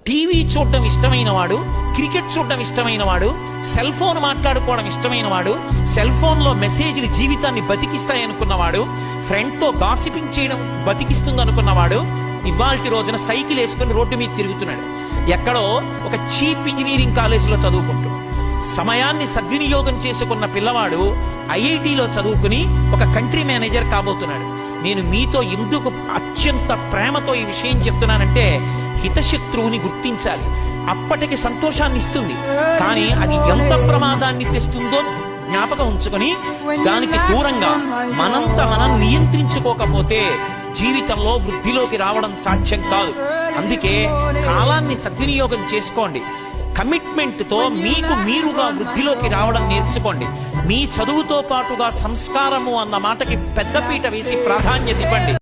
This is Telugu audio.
టీవీ చూడటం ఇష్టమైన వాడు, క్రికెట్ చూడటం ఇష్టమైన వాడు, సెల్ ఫోన్ మాట్లాడుకోవడం ఇష్టమైన వాడు, సెల్ ఫోన్ లో మెసేజ్లు జీవితాన్ని బతికిస్తాయనుకున్నవాడు, ఫ్రెండ్ తో గాసిపింగ్ చేయడం బతికిస్తుంది అనుకున్నవాడు ఇవాల్టి రోజున సైకిల్ వేసుకుని రోడ్డు మీద తిరుగుతున్నాడు. ఎక్కడో ఒక చీప్ ఇంజనీరింగ్ కాలేజీలో చదువుకుంటూ సమయాన్ని సద్వినియోగం చేసుకున్న పిల్లవాడు ఐఐటిలో చదువుకుని ఒక కంట్రీ మేనేజర్ కాబోతున్నాడు. నేను మీతో ఎందుకు అత్యంత ప్రేమతో ఈ విషయం చెప్తున్నానంటే, హితశత్రువుని గుర్తించాలి. అప్పటికి సంతోషాన్ని ఇస్తుంది, కానీ అది ఎంత ప్రమాదాన్ని తెస్తుందో జ్ఞాపకం ఉంచుకొని దానికి దూరంగా మనంత మనం నియంత్రించుకోకపోతే జీవితంలో వృద్ధిలోకి రావడం సాధ్యం కాదు. అందుకే కాలాన్ని సద్వినియోగం చేసుకోండి. కమిట్మెంట్ తో మీకు మీరుగా వృద్ధిలోకి రావడం నేర్చుకోండి. మీ చదువుతో పాటుగా సంస్కారము అన్న మాటకి పెద్దపీట వేసి ప్రాధాన్యత ఇవ్వండి.